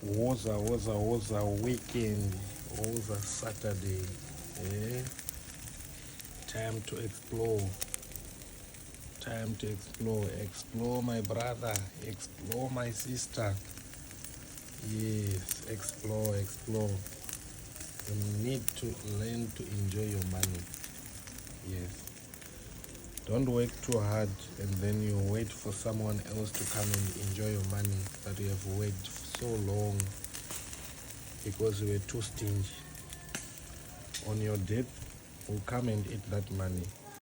woza weekend, woza Saturday. Eh? Time to explore. Time to explore. Explore, my brother. Explore, my sister. Yes, explore. You need to learn to enjoy your money. Yes. Don't work too hard and then you wait for someone else to come and enjoy your money that you have worked so long because you were too stingy. On your death, will come and eat that money.